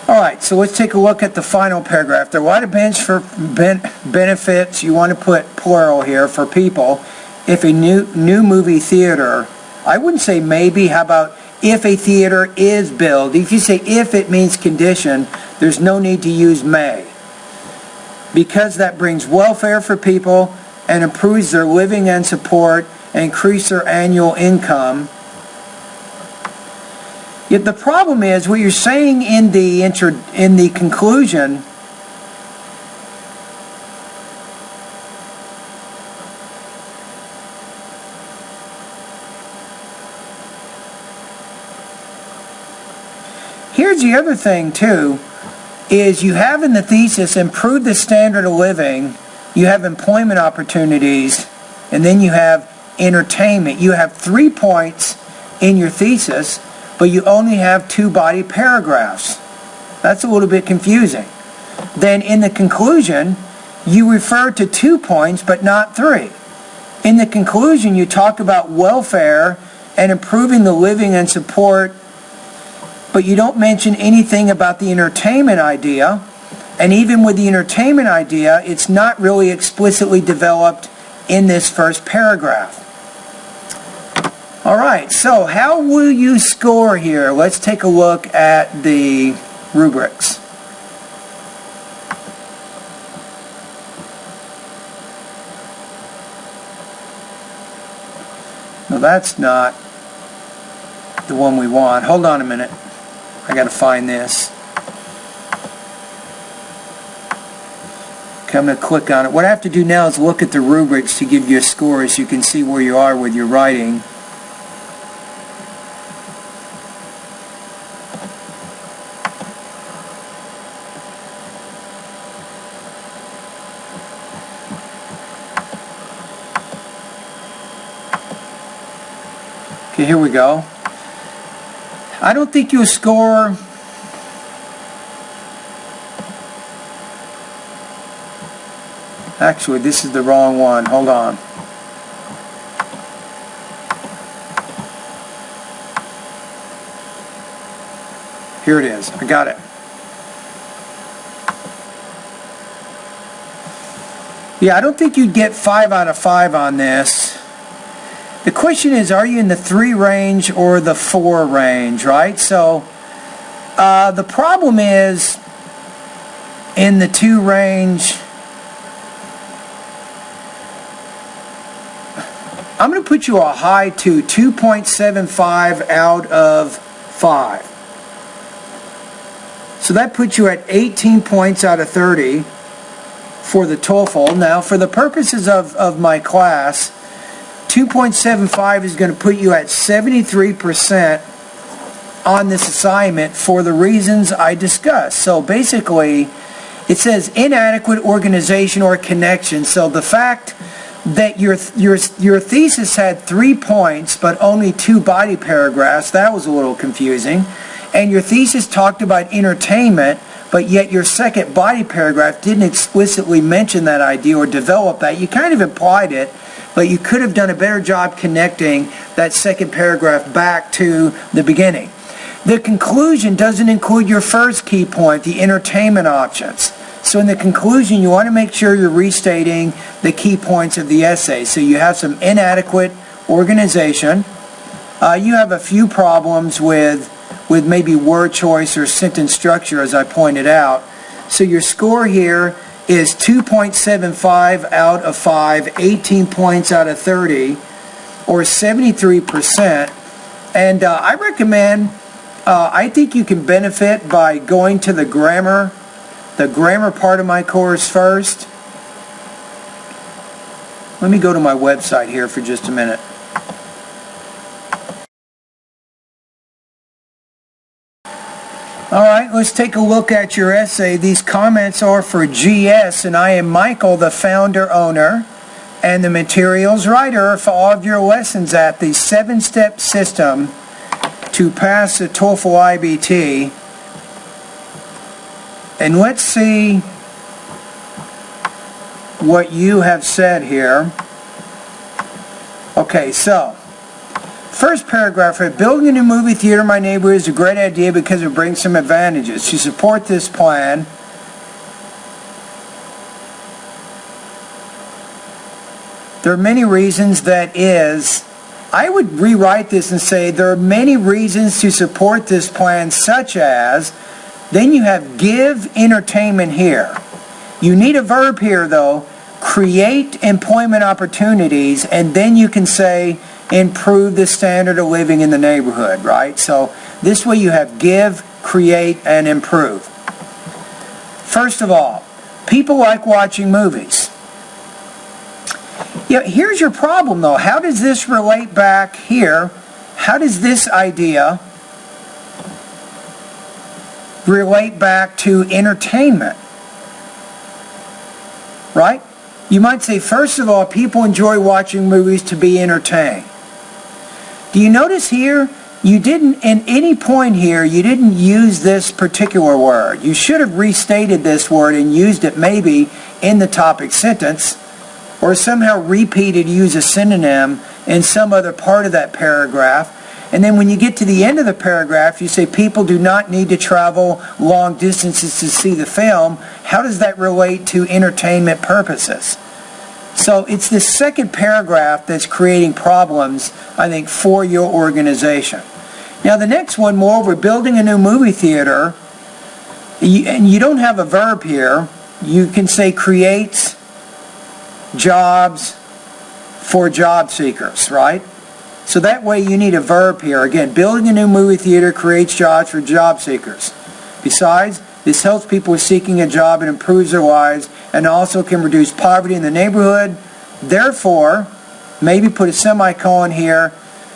Alright, so let's take a look at the final paragraph. There are a lot of benefits, you want to put plural here, for people if a new movie theater, I wouldn't say maybe, how about if a theater is built? If you say if, it means condition, there's no need to use may. Because that brings welfare for people and improves their living and support and increase their annual income. Yet the problem is what you're saying in the conclusion here's the other thing too, is you have in the thesis improve the standard of living, you have employment opportunities, and then you have entertainment. You have 3 points in your thesis, but you only have 2 body paragraphs. That's a little bit confusing. Then in the conclusion, you refer to 2 points, but not 3. In the conclusion, you talk about welfare and improving the living and support, but you don't mention anything about the entertainment idea. And even with the entertainment idea, it's not really explicitly developed in this first paragraph. Alright, so how will you score here? Let's take a look at the rubrics. No, that's not the one we want. Hold on a minute. I got to find this. Okay, I'm going to click on it. What I have to do now is look at the rubrics to give you a score so you can see where you are with your writing. Okay, here we go. I don't think you'll score actually this is the wrong one. Hold on. Here it is. I got it. Yeah, I don't think you'd get 5 out of 5 on this. The question is, are you in the 3 range or the 4 range, right? So the problem is in the 2 range, I'm going to put you a high to 2.75 out of 5. So that puts you at 18 points out of 30 for the TOEFL. Now, for the purposes of my class, 2.75 is going to put you at 73% on this assignment for the reasons I discussed. So basically, it says inadequate organization or connection. So the fact that your thesis had 3 points but only 2 body paragraphs, that was a little confusing. And your thesis talked about entertainment, but yet your second body paragraph didn't explicitly mention that idea or develop that. You kind of implied it, but you could have done a better job connecting that second paragraph back to the beginning. The conclusion doesn't include your first key point, the entertainment options. So in the conclusion, you want to make sure you're restating the key points of the essay. So you have some inadequate organization. You have a few problems with maybe word choice or sentence structure, as I pointed out. So your score here is 2.75 out of 5, 18 points out of 30, or 73%. And I recommend, I think you can benefit by going to the grammar part of my course first. Let me go to my website here for just a minute. Alright, let's take a look at your essay. These comments are for GS, and I am Michael, the founder, owner, and the materials writer for all of your lessons at the 7-step system to pass the TOEFL IBT. And let's see what you have said here. Okay, so First paragraph, right? Building a new movie theater in my neighborhood is a great idea because it brings some advantages. To support this plan, there are many reasons I would rewrite this and say there are many reasons to support this plan, such as, then you have give entertainment here. You need a verb here though, create employment opportunities, and then you can say improve the standard of living in the neighborhood, right? So this way you have give, create, and improve. First of all, people like watching movies. Yeah, here's your problem though. How does this relate back here? How does this idea relate back to entertainment? Right? You might say, first of all, people enjoy watching movies to be entertained. Do you notice here, you didn't, in any point here, you didn't use this particular word. You should have restated this word and used it maybe in the topic sentence, or somehow repeated, use a synonym in some other part of that paragraph. And then when you get to the end of the paragraph, you say people do not need to travel long distances to see the film. How does that relate to entertainment purposes? So it's the second paragraph that's creating problems, I think, for your organization. Now the next one, moreover, building a new movie theater, and you don't have a verb here. You can say creates jobs for job seekers, right? So that way you need a verb here. Again, building a new movie theater creates jobs for job seekers. Besides, this helps people seeking a job and improves their lives, and also can reduce poverty in the neighborhood. Therefore, maybe put a semicolon here.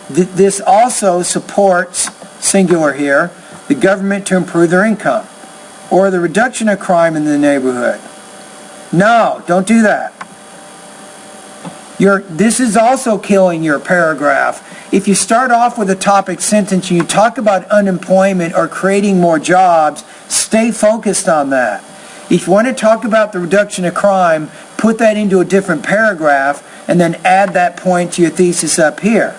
This also supports, singular here, the government to improve their income, or the reduction of crime in the neighborhood. No, don't do that. This is also killing your paragraph. If you start off with a topic sentence and you talk about unemployment or creating more jobs, stay focused on that. If you want to talk about the reduction of crime, put that into a different paragraph and then add that point to your thesis up here.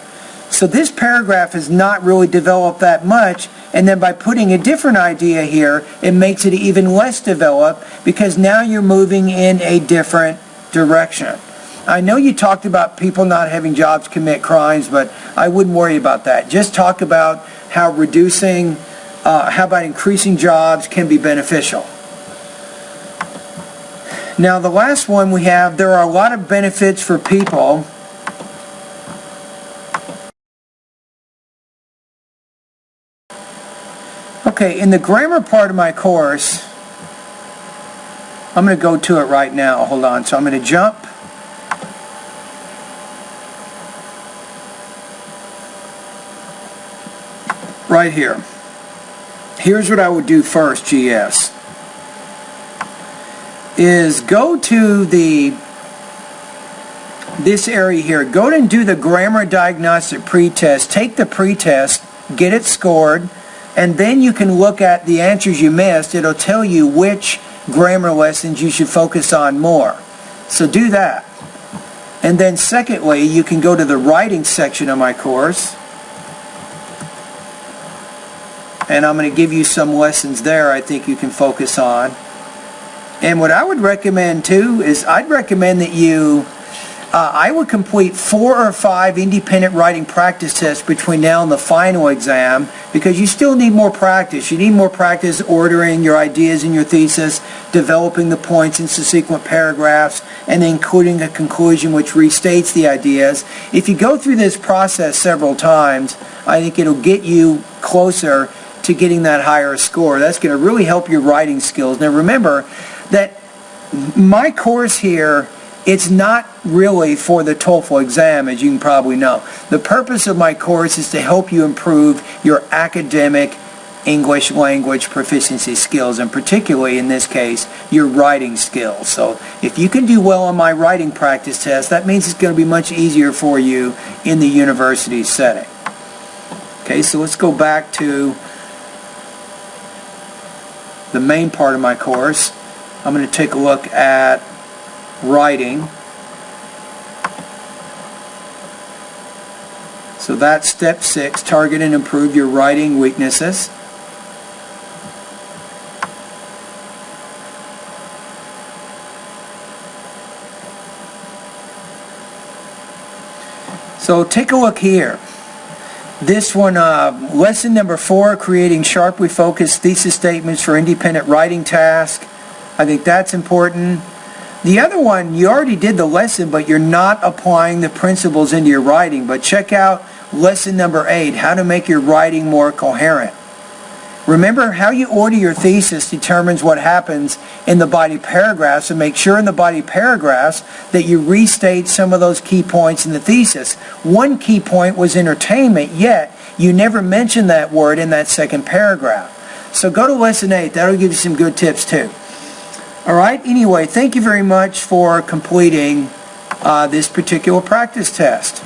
So this paragraph has not really developed that much, and then by putting a different idea here, it makes it even less developed because now you're moving in a different direction. I know you talked about people not having jobs commit crimes, but I wouldn't worry about that. Just talk about how about increasing jobs can be beneficial. Now the last one we have, there are a lot of benefits for people. Okay, in the grammar part of my course, I'm going to go to it right now. Hold on. So I'm going to jump. Right here. Here's what I would do first, GS. Is go to this area here. Go and do the grammar diagnostic pretest. Take the pretest, get it scored, and then you can look at the answers you missed. It'll tell you which grammar lessons you should focus on more. So do that. And then secondly, you can go to the writing section of my course. And I'm going to give you some lessons there I think you can focus on. And what I would recommend too is I'd recommend that I would complete 4 or 5 independent writing practice tests between now and the final exam, because you still need more practice. You need more practice ordering your ideas in your thesis, developing the points in subsequent paragraphs, and then including a conclusion which restates the ideas. If you go through this process several times, I think it'll get you closer to getting that higher score. That's going to really help your writing skills. Now remember that my course here, it's not really for the TOEFL exam, as you can probably know. The purpose of my course is to help you improve your academic English language proficiency skills, and particularly in this case, your writing skills. So if you can do well on my writing practice test, that means it's going to be much easier for you in the university setting. Okay, so let's go back to the main part of my course. I'm going to take a look at writing. So So that's step 6, target and improve your writing weaknesses. So take a look here. This one, lesson number 4, creating sharply focused thesis statements for independent writing task. I think that's important. The other one, you already did the lesson, but you're not applying the principles into your writing. But check out lesson number 8, how to make your writing more coherent. Remember, how you order your thesis determines what happens in the body paragraphs, and make sure in the body paragraphs that you restate some of those key points in the thesis. One key point was entertainment, yet you never mentioned that word in that second paragraph. So go to lesson 8. That'll give you some good tips too. All right, anyway, thank you very much for completing this particular practice test.